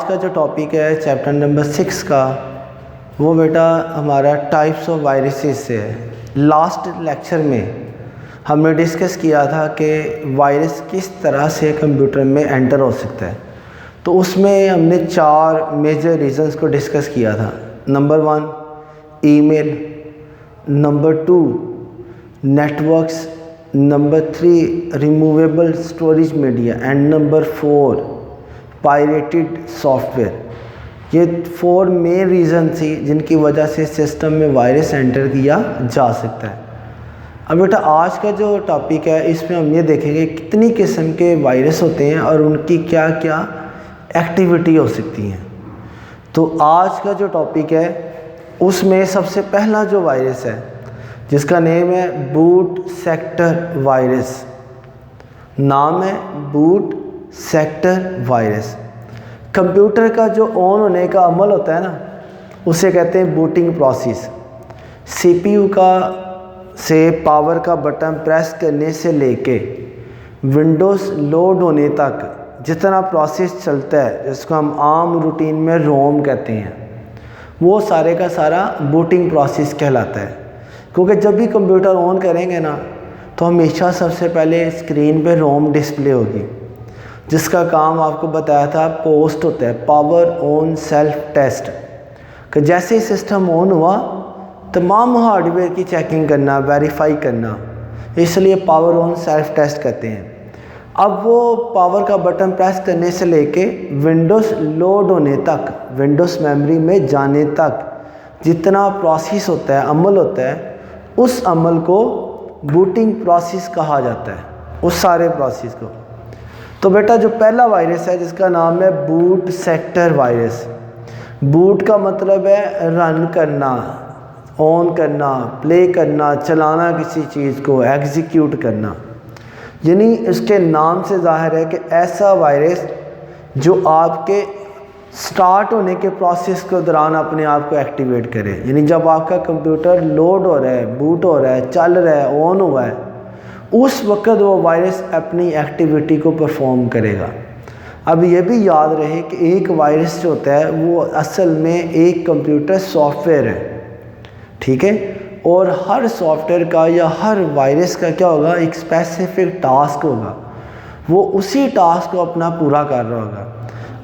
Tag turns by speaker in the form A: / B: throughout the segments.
A: آج کا جو ٹاپک ہے چیپٹر نمبر 6 کا، وہ بیٹا ہمارا ٹائپس آف وائرسز سے ہے۔ لاسٹ لیکچر میں ہم نے ڈسکس کیا تھا کہ وائرس کس طرح سے کمپیوٹر میں انٹر ہو سکتا ہے، تو اس میں ہم نے 4 میجر ریزنز کو ڈسکس کیا تھا۔ Number 1 email, number 2 networks, number 3 removable storage media, and number 4 pirated software. یہ 4 مین ریزن تھی جن کی وجہ سے سسٹم میں وائرس انٹر کیا جا سکتا ہے۔ اب بیٹا آج کا جو ٹاپک ہے اس میں ہم یہ دیکھیں گے کتنی قسم کے وائرس ہوتے ہیں اور ان کی کیا کیا ایکٹیویٹی ہو سکتی ہیں۔ تو آج کا جو ٹاپک ہے اس میں سب سے پہلا جو وائرس ہے جس کا نیم ہے بوٹ سیکٹر وائرس، نام ہے بوٹ سیکٹر وائرس۔ کمپیوٹر کا جو آن ہونے کا عمل ہوتا ہے نا، اسے کہتے ہیں بوٹنگ پروسیس۔ سی پی یو کا سے پاور کا بٹن پریس کرنے سے لے کے ونڈوز لوڈ ہونے تک جتنا پروسیس چلتا ہے، جس کو ہم عام روٹین میں روم کہتے ہیں، وہ سارے کا سارا بوٹنگ پروسیس کہلاتا ہے۔ کیونکہ جب بھی کمپیوٹر آن کریں گے نا تو ہمیشہ سب سے پہلے اسکرین پہ روم ڈسپلے ہوگی، جس کا کام آپ کو بتایا تھا پوسٹ ہوتا ہے، پاور آن سیلف ٹیسٹ، کہ جیسے ہی سسٹم آن ہوا تمام ہارڈ ویئر کی چیکنگ کرنا، ویریفائی کرنا، اس لیے پاور آن سیلف ٹیسٹ کرتے ہیں۔ اب وہ پاور کا بٹن پریس کرنے سے لے کے ونڈوز لوڈ ہونے تک، ونڈوز میموری میں جانے تک جتنا پروسیس ہوتا ہے، عمل ہوتا ہے، اس عمل کو بوٹنگ پروسیس کہا جاتا ہے، اس سارے پروسیس کو۔ تو بیٹا جو پہلا وائرس ہے جس کا نام ہے بوٹ سیکٹر وائرس۔ بوٹ کا مطلب ہے رن کرنا، آن کرنا، پلے کرنا، چلانا کسی چیز کو، ایگزیکیوٹ کرنا۔ یعنی اس کے نام سے ظاہر ہے کہ ایسا وائرس جو آپ کے سٹارٹ ہونے کے پروسیس کے دوران اپنے آپ کو ایکٹیویٹ کرے۔ یعنی جب آپ کا کمپیوٹر لوڈ ہو رہا ہے، بوٹ ہو رہا ہے، چل رہا ہے، آن ہوا ہے، اس وقت وہ وائرس اپنی ایکٹیویٹی کو پرفارم کرے گا۔ اب یہ بھی یاد رہے کہ ایک وائرس جو ہوتا ہے وہ اصل میں ایک کمپیوٹر سافٹ ویئر ہے، ٹھیک ہے، اور ہر سافٹ ویئر کا یا ہر وائرس کا کیا ہوگا، ایک اسپیسیفک ٹاسک ہوگا، وہ اسی ٹاسک کو اپنا پورا کر رہا ہوگا۔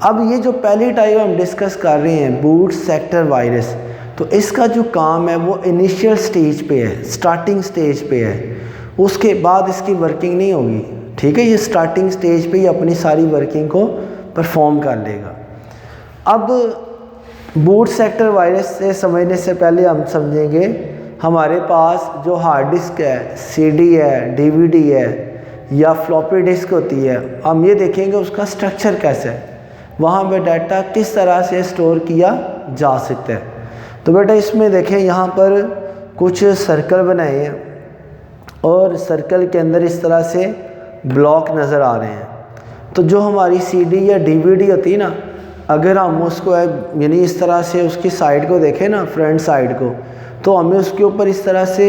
A: اب یہ جو پہلی ٹائپ ہم ڈسکس کر رہے ہیں بوٹ سیکٹر وائرس، تو اس کا جو کام ہے وہ انیشیل سٹیج پہ ہے، سٹارٹنگ سٹیج پہ ہے، اس کے بعد اس کی ورکنگ نہیں ہوگی، ٹھیک ہے، یہ سٹارٹنگ سٹیج پہ ہی اپنی ساری ورکنگ کو پرفارم کر لے گا۔ اب بوٹ سیکٹر وائرس سے سمجھنے سے پہلے ہم سمجھیں گے ہمارے پاس جو ہارڈ ڈسک ہے، سی ڈی ہے، ڈی وی ڈی ہے یا فلاپی ڈسک ہوتی ہے، ہم یہ دیکھیں گے اس کا سٹرکچر کیسا ہے، وہاں پہ ڈیٹا کس طرح سے اسٹور کیا جا سکتا ہے۔ تو بیٹا اس میں دیکھیں یہاں پر کچھ سرکل بنائے ہیں اور سرکل کے اندر اس طرح سے بلاک نظر آ رہے ہیں۔ تو جو ہماری سی ڈی یا ڈی وی ڈی ہوتی ہے نا، اگر ہم اس کو یعنی اس طرح سے اس کی سائڈ کو دیکھیں نا، فرنٹ سائڈ کو، تو ہمیں اس کے اوپر اس طرح سے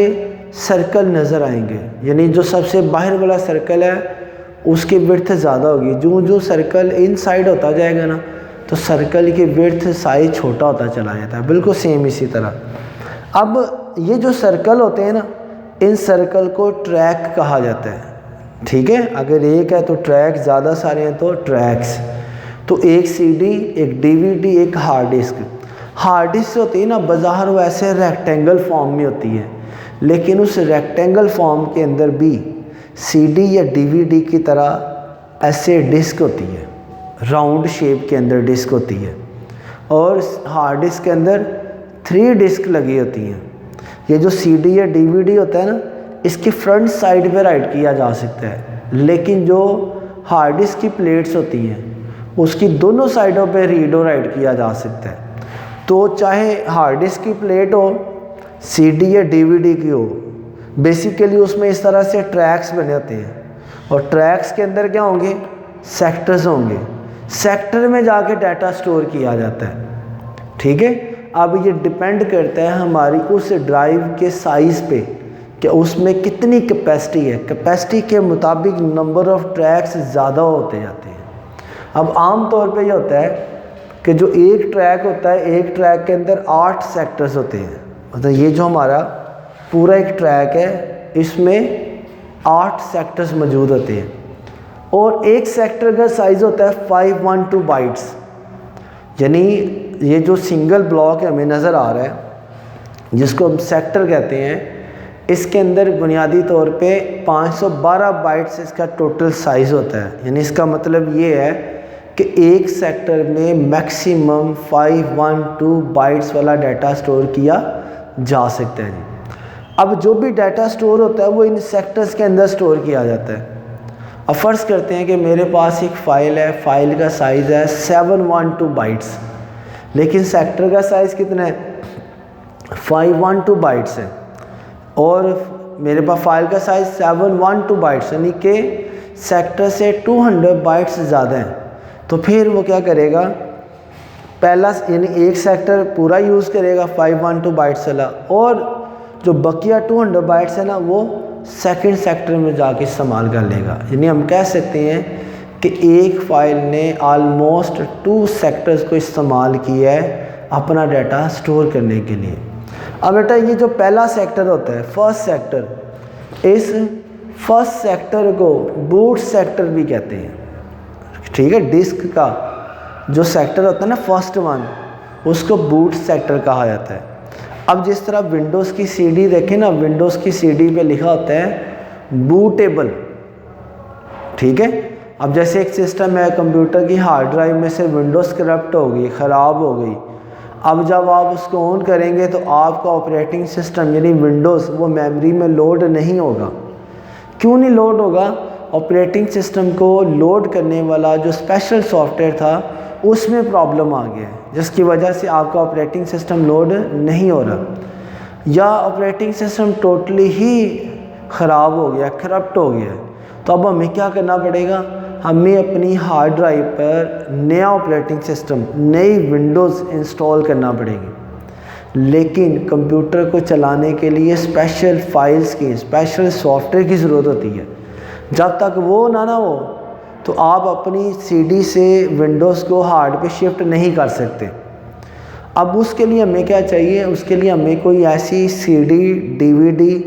A: سرکل نظر آئیں گے۔ یعنی جو سب سے باہر والا سرکل ہے اس کی وڈتھ زیادہ ہوگی، جو سرکل ان سائڈ ہوتا جائے گا نا تو سرکل کی وڈتھ سائز چھوٹا ہوتا چلا جاتا ہے، بالکل سیم اسی طرح۔ اب یہ جو سرکل ہوتے ہیں نا، ان سرکل کو ٹریک کہا جاتا ہے، ٹھیک ہے، اگر ایک ہے تو ٹریک، زیادہ سارے ہیں تو ٹریکس۔ تو ایک سی ڈی، ایک ڈی وی ڈی، ایک ہارڈ ڈسک۔ ہارڈ ڈسک ہوتی ہے نا بظاہر وہ ایسے ریکٹینگل فارم میں ہوتی ہے، لیکن اس ریکٹینگل فارم کے اندر بھی سی ڈی یا ڈی وی ڈی کی طرح ایسے ڈسک ہوتی ہے، راؤنڈ شیپ کے اندر ڈسک ہوتی ہے، اور ہارڈ ڈسک کے اندر 3 ڈسک لگی ہوتی ہیں۔ یہ جو سی ڈی یا ڈی وی ڈی ہوتا ہے نا، اس کی فرنٹ سائڈ پہ رائٹ کیا جا سکتا ہے، لیکن جو ہارڈ ڈسک کی پلیٹس ہوتی ہیں اس کی دونوں سائڈوں پہ ریڈ اور رائٹ کیا جا سکتا ہے۔ تو چاہے ہارڈ ڈسک کی پلیٹ ہو، سی ڈی یا ڈی وی ڈی کی ہو، بیسیکلی اس میں اس طرح سے ٹریکس بنے ہوتے ہیں، اور ٹریکس کے اندر کیا ہوں گے، سیکٹرز ہوں گے، سیکٹر میں جا کے ڈیٹا سٹور کیا جاتا ہے، ٹھیک ہے۔ اب یہ ڈیپینڈ کرتا ہے ہماری اس ڈرائیو کے سائز پہ کہ اس میں کتنی کیپیسٹی ہے، کیپیسٹی کے مطابق نمبر آف ٹریکس زیادہ ہوتے جاتے ہیں۔ اب عام طور پہ یہ ہوتا ہے کہ جو ایک ٹریک ہوتا ہے، ایک ٹریک کے اندر 8 سیکٹرز ہوتے ہیں. مطلب یہ جو ہمارا پورا ایک ٹریک ہے اس میں 8 سیکٹرز موجود ہوتے ہیں، اور ایک سیکٹر کا سائز ہوتا ہے 512 بائٹس. یعنی یہ جو سنگل بلاک ہمیں نظر آ رہا ہے جس کو ہم سیکٹر کہتے ہیں، اس کے اندر بنیادی طور پہ 512 بائٹس اس کا ٹوٹل سائز ہوتا ہے. یعنی اس کا مطلب یہ ہے کہ ایک سیکٹر میں میکسیمم 512 بائٹس والا ڈیٹا سٹور کیا جا سکتا ہے. اب جو بھی ڈیٹا سٹور ہوتا ہے وہ ان سیکٹرز کے اندر سٹور کیا جاتا ہے. اب فرض کرتے ہیں کہ میرے پاس ایک فائل ہے، فائل کا سائز ہے 712 بائٹس، لیکن سیکٹر کا سائز کتنا ہے؟ 512 بائٹس ہے، اور میرے پاس فائل کا سائز 712 بائٹس، یعنی کہ سیکٹر سے 200 بائٹس زیادہ ہیں. تو پھر وہ کیا کرے گا؟ پہلا یعنی ایک سیکٹر پورا یوز کرے گا 512 بائٹس والا، اور جو بقیہ 200 بائٹس ہے نا وہ سیکنڈ سیکٹر میں جا کے استعمال کر لے گا. یعنی ہم کہہ سکتے ہیں کہ ایک فائل نے آلموسٹ 2 سیکٹرز کو استعمال کیا ہے اپنا ڈیٹا سٹور کرنے کے لیے. اب بیٹا یہ جو پہلا سیکٹر ہوتا ہے، فرسٹ سیکٹر، اس فرسٹ سیکٹر کو بوٹ سیکٹر بھی کہتے ہیں. ٹھیک ہے، ڈسک کا جو سیکٹر ہوتا ہے نا فرسٹ ون، اس کو بوٹ سیکٹر کہا جاتا ہے. اب جس طرح ونڈوز کی سی ڈی دیکھیں نا، ونڈوز کی سی ڈی پہ لکھا ہوتا ہے بوٹیبل. ٹھیک ہے، اب جیسے ایک سسٹم ہے کمپیوٹر کی ہارڈ ڈرائیو میں سے ونڈوز کرپٹ ہو گئی، خراب ہو گئی، اب جب آپ اس کو آن کریں گے تو آپ کا آپریٹنگ سسٹم یعنی ونڈوز وہ میموری میں لوڈ نہیں ہوگا. کیوں نہیں لوڈ ہوگا؟ آپریٹنگ سسٹم کو لوڈ کرنے والا جو اسپیشل سافٹ ویئر تھا اس میں پرابلم آ گیا ہے، جس کی وجہ سے آپ کا آپریٹنگ سسٹم لوڈ نہیں ہو رہا، یا آپریٹنگ سسٹم ٹوٹلی ہی خراب ہو گیا، کرپٹ ہو گیا. تو اب ہمیں کیا کرنا پڑے گا؟ ہمیں اپنی ہارڈ ڈرائیو پر نیا آپریٹنگ سسٹم، نئی ونڈوز انسٹال کرنا پڑے گی. لیکن کمپیوٹر کو چلانے کے لیے اسپیشل فائلز کی، اسپیشل سافٹ ویئر کی ضرورت ہوتی ہے. جب تک وہ نہ ہو تو آپ اپنی سی ڈی سے ونڈوز کو ہارڈ پہ شفٹ نہیں کر سکتے. اب اس کے لیے ہمیں کیا چاہیے؟ اس کے لیے ہمیں کوئی ایسی سی CD, D V D,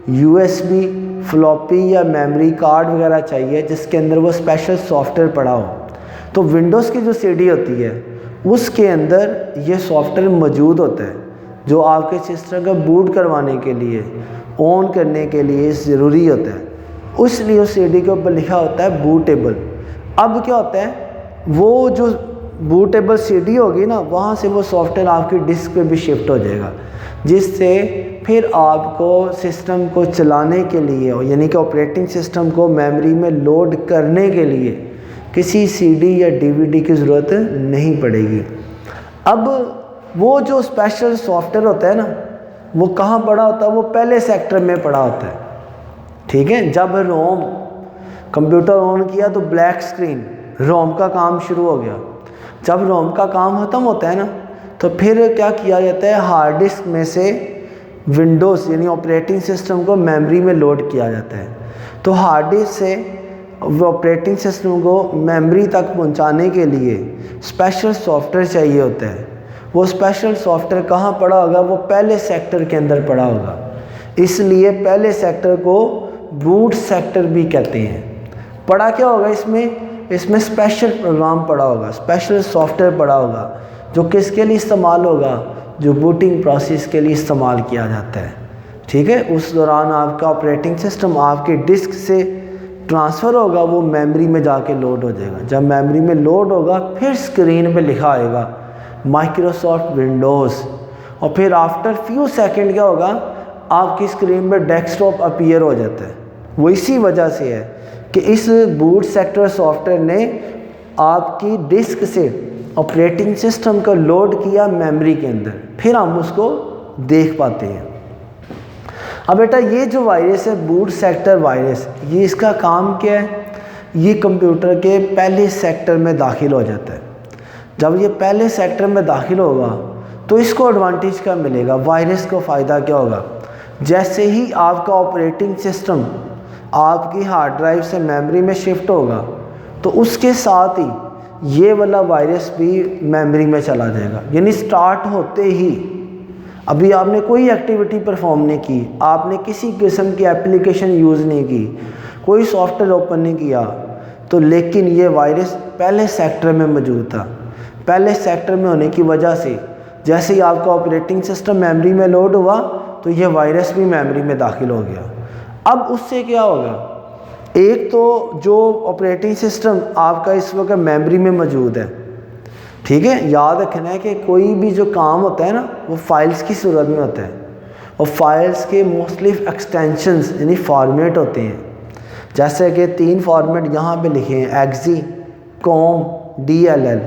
A: U S B, floppy یا میموری کارڈ وغیرہ چاہیے جس کے اندر وہ اسپیشل سافٹ ویئر پڑا ہو. تو ونڈوز کی جو سی ڈی ہوتی ہے اس کے اندر یہ سافٹ ویئر موجود ہوتا ہے جو آپ کے سسٹم کا بوٹ کروانے کے لیے، آن کرنے کے لیے ضروری ہوتا ہے. اس لیے اس سی ڈی کے اوپر لکھا ہوتا ہے بوٹیبل. اب کیا ہوتا ہے، وہ جو بوٹیبل سی ڈی ہوگی نا، وہاں سے وہ سافٹ ویئر آپ کی ڈسک پہ بھی شفٹ ہو جائے گا، جس سے پھر آپ کو سسٹم کو چلانے کے لیے یعنی کہ آپریٹنگ سسٹم کو میموری میں لوڈ کرنے کے لیے کسی سی ڈی یا ڈی وی ڈی کی ضرورت نہیں پڑے گی. اب وہ جو اسپیشل سافٹ ویئر ہوتا ہے نا، وہ کہاں پڑا ہوتا ہے؟ وہ پہلے سیکٹر میں پڑا ہوتا ہے. ٹھیک ہے، جب روم کمپیوٹر آن کیا تو بلیک سکرین، روم کا کام شروع ہو گیا. جب روم کا کام ختم ہوتا ہے نا تو پھر کیا کیا جاتا ہے؟ ہارڈ ڈسک میں سے ونڈوز یعنی آپریٹنگ سسٹم کو میموری میں لوڈ کیا جاتا ہے. تو ہارڈ ڈسک سے وہ آپریٹنگ سسٹم کو میموری تک پہنچانے کے لیے اسپیشل سافٹ ویئر چاہیے ہوتا ہے. وہ اسپیشل سافٹ ویئر کہاں پڑا ہوگا؟ وہ پہلے سیکٹر کے اندر پڑا ہوگا. اس لیے پہلے سیکٹر کو بوٹ سیکٹر بھی کہتے ہیں. پڑا کیا ہوگا اس میں اسپیشل پروگرام پڑا ہوگا، اسپیشل سافٹ ویئر پڑا ہوگا جو کس کے لیے استعمال ہوگا؟ جو بوٹنگ پروسیس کے لیے استعمال کیا جاتا ہے. ٹھیک ہے، اس دوران آپ کا آپریٹنگ سسٹم آپ کی ڈسک سے ٹرانسفر ہوگا، وہ میموری میں جا کے لوڈ ہو جائے گا. جب میموری میں لوڈ ہوگا پھر اسکرین پہ لکھا آئے گا مائکروسافٹ ونڈوز، اور پھر آفٹر فیو سیکنڈ کیا ہوگا؟ آپ کی اسکرین پہ ڈیسک ٹاپ اپیئر ہو جاتا ہے. وہ اسی وجہ سے ہے کہ اس بوٹ سیکٹر سافٹ ویئر نے آپ کی ڈسک سے آپریٹنگ سسٹم کو لوڈ کیا میموری کے اندر، پھر ہم اس کو دیکھ پاتے ہیں. اب بیٹا یہ جو وائرس ہے بوٹ سیکٹر وائرس، یہ اس کا کام کیا ہے؟ یہ کمپیوٹر کے پہلے سیکٹر میں داخل ہو جاتا ہے. جب یہ پہلے سیکٹر میں داخل ہوگا تو اس کو ایڈوانٹیج کیا ملے گا؟ وائرس کو فائدہ کیا ہوگا؟ جیسے ہی آپ کا آپریٹنگ سسٹم آپ کی ہارڈ ڈرائیو سے میموری میں شفٹ ہوگا تو اس کے ساتھ ہی یہ والا وائرس بھی میموری میں چلا جائے گا. یعنی سٹارٹ ہوتے ہی ابھی آپ نے کوئی ایکٹیویٹی پرفارم نہیں کی, آپ نے کسی قسم کی اپلیکیشن یوز نہیں کی, کوئی سافٹ ویئر اوپن نہیں کیا, تو لیکن یہ وائرس پہلے سیکٹر میں موجود تھا. پہلے سیکٹر میں ہونے کی وجہ سے جیسے ہی آپ کا آپریٹنگ سسٹم میموری میں لوڈ ہوا تو یہ وائرس بھی میموری میں داخل ہو گیا. اب اس سے کیا ہوگا, ایک تو جو آپریٹنگ سسٹم آپ کا اس وقت میموری میں موجود ہے, ٹھیک ہے, یاد رکھنا ہے کہ کوئی بھی جو کام ہوتا ہے نا وہ فائلز کی صورت میں ہوتا ہے, اور فائلز کے مختلف ایکسٹینشنز یعنی فارمیٹ ہوتے ہیں. جیسے کہ 3 فارمیٹ یہاں پہ لکھے ہیں, ایکزی, کوم, DLL.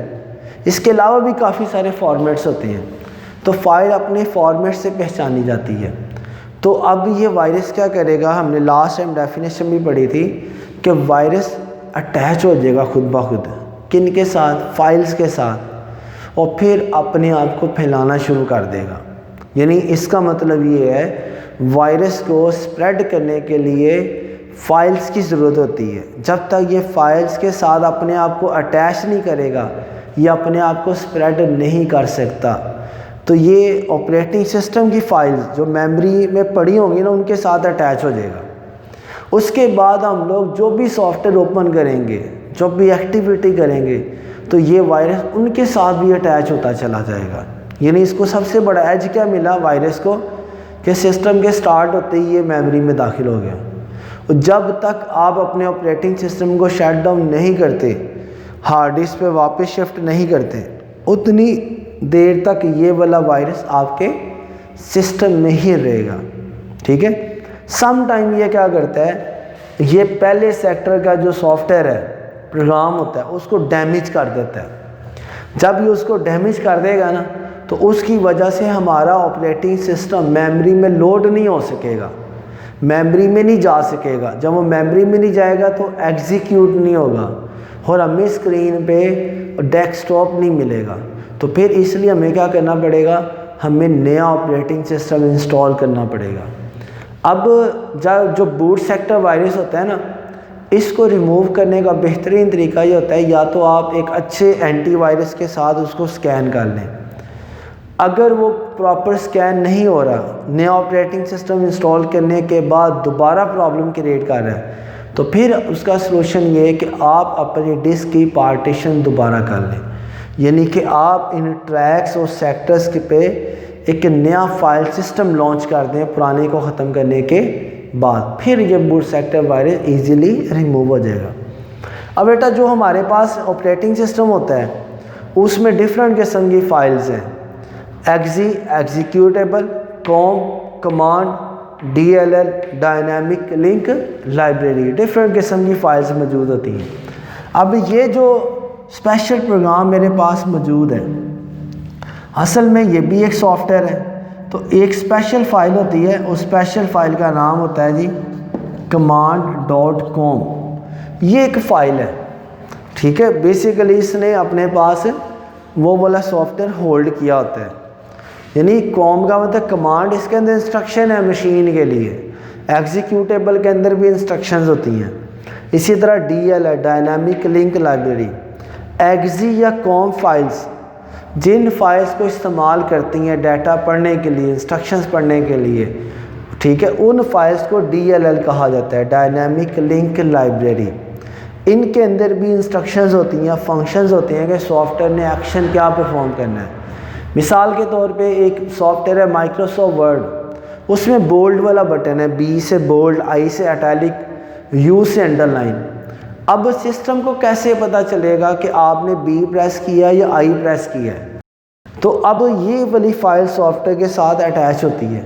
A: اس کے علاوہ بھی کافی سارے فارمیٹس ہوتے ہیں. تو فائل اپنے فارمیٹ سے پہچانی جاتی ہے. تو اب یہ وائرس کیا کرے گا, ہم نے لاسٹ ٹائم ڈیفینیشن بھی پڑھی تھی کہ وائرس اٹیچ ہو جائے گا خود بخود, کن کے ساتھ, فائلز کے ساتھ, اور پھر اپنے آپ کو پھیلانا شروع کر دے گا. یعنی اس کا مطلب یہ ہے وائرس کو سپریڈ کرنے کے لیے فائلز کی ضرورت ہوتی ہے. جب تک یہ فائلز کے ساتھ اپنے آپ کو اٹیچ نہیں کرے گا, یہ اپنے آپ کو سپریڈ نہیں کر سکتا. تو یہ آپریٹنگ سسٹم کی فائلز جو میموری میں پڑی ہوں گی نا ان کے ساتھ اٹیچ ہو جائے گا. اس کے بعد ہم لوگ جو بھی سافٹ ویئر اوپن کریں گے, جو بھی ایکٹیویٹی کریں گے, تو یہ وائرس ان کے ساتھ بھی اٹیچ ہوتا چلا جائے گا. یعنی اس کو سب سے بڑا ایج کیا ملا وائرس کو, کہ سسٹم کے سٹارٹ ہوتے ہی یہ میموری میں داخل ہو گیا. اور جب تک آپ اپنے آپریٹنگ سسٹم کو شٹ ڈاؤن نہیں کرتے, ہارڈ ڈسک پہ واپس شفٹ نہیں کرتے, اتنی دیر تک یہ والا وائرس آپ کے سسٹم میں ہی رہے گا. ٹھیک ہے. سم ٹائم یہ کیا کرتا ہے, یہ پہلے سیکٹر کا جو سافٹ ویئر ہے, پروگرام ہوتا ہے, اس کو ڈیمیج کر دیتا ہے. جب یہ اس کو ڈیمیج کر دے گا نا تو اس کی وجہ سے ہمارا آپریٹنگ سسٹم میموری میں لوڈ نہیں ہو سکے گا, میموری میں نہیں جا سکے گا. جب وہ میموری میں نہیں جائے گا تو ایگزیکیوٹ نہیں ہوگا, اور ہمیں اسکرین پہ ڈیسک ٹاپ نہیں ملے گا. تو پھر اس لیے ہمیں کیا کرنا پڑے گا, ہمیں نیا آپریٹنگ سسٹم انسٹال کرنا پڑے گا. اب جو بوٹ سیکٹر وائرس ہوتا ہے نا, اس کو ریموو کرنے کا بہترین طریقہ یہ ہوتا ہے, یا تو آپ ایک اچھے اینٹی وائرس کے ساتھ اس کو سکین کر لیں. اگر وہ پراپر سکین نہیں ہو رہا, نیا آپریٹنگ سسٹم انسٹال کرنے کے بعد دوبارہ پرابلم کریٹ کر رہا ہے, تو پھر اس کا سلوشن یہ ہے کہ آپ اپنی ڈسک کی پارٹیشن دوبارہ کر لیں. یعنی کہ آپ ان ٹریکس اور سیکٹرز کے پہ ایک نیا فائل سسٹم لانچ کر دیں پرانے کو ختم کرنے کے بعد, پھر یہ boot sector virus easily remove ہو جائے گا. اب بیٹا جو ہمارے پاس آپریٹنگ سسٹم ہوتا ہے اس میں ڈفرینٹ قسم کی فائلز ہیں. ایکزی ایگزیکیوٹیبل, کوم command, DLL dynamic link library, different قسم کی فائلز موجود ہوتی ہیں. اب یہ جو اسپیشل پروگرام میرے پاس موجود ہے, اصل میں یہ بھی ایک سافٹ ویئر ہے. تو ایک اسپیشل فائل ہوتی ہے, اس اسپیشل فائل کا نام ہوتا ہے جی command.com. یہ ایک فائل ہے, ٹھیک ہے. بیسیکلی اس نے اپنے پاس وہ والا سافٹ ویئر ہولڈ کیا ہوتا ہے. یعنی کوم کا مطلب کمانڈ, اس کے اندر انسٹرکشن ہے مشین کے لیے. ایگزیکیوٹیبل کے اندر بھی انسٹرکشنز ہوتی ہیں. اسی طرح DL ہے, ڈائنامک لنک لائبریری. ایگزی یا کوم فائلز جن فائلز کو استعمال کرتی ہیں ڈیٹا پڑھنے کے لیے, انسٹرکشنز پڑھنے کے لیے, ٹھیک ہے, ان فائلز کو DLL کہا جاتا ہے, ڈائنامک لنک لائبریری. ان کے اندر بھی انسٹرکشنز ہوتی ہیں, فنکشنز ہوتے ہیں کہ سافٹ ویئر نے ایکشن کیا پرفارم کرنا ہے. مثال کے طور پہ ایک سافٹ ویئر ہے مائکروسافٹ ورڈ, اس میں بولڈ والا بٹن ہے, B سے بولڈ, I سے اٹیلک, U سے انڈر لائن. اب سسٹم کو کیسے پتہ چلے گا کہ آپ نے B پریس کیا یا I پریس کیا ہے؟ تو اب یہ والی فائل سافٹ ویئر کے ساتھ اٹیچ ہوتی ہے.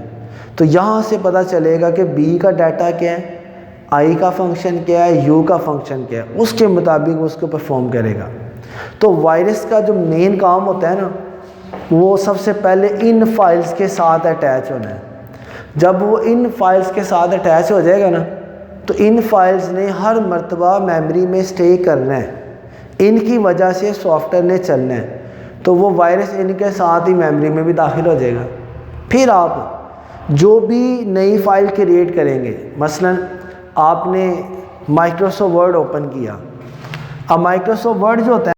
A: تو یہاں سے پتہ چلے گا کہ B کا ڈیٹا کیا ہے, I کا فنکشن کیا ہے, U کا فنکشن کیا ہے, اس کے مطابق اس کو پرفارم کرے گا. تو وائرس کا جو مین کام ہوتا ہے نا, وہ سب سے پہلے ان فائلز کے ساتھ اٹیچ ہونا ہے. جب وہ ان فائلز کے ساتھ اٹیچ ہو جائے گا نا, تو ان فائلز نے ہر مرتبہ میموری میں اسٹے کرنا ہے, ان کی وجہ سے سافٹ ویئر نے چلنا ہے. تو وہ وائرس ان کے ساتھ ہی میموری میں بھی داخل ہو جائے گا. پھر آپ جو بھی نئی فائل کریٹ کریں گے, مثلا آپ نے مائکروسافٹ ورڈ اوپن کیا. اب مائکروسافٹ ورڈ جو ہوتا ہے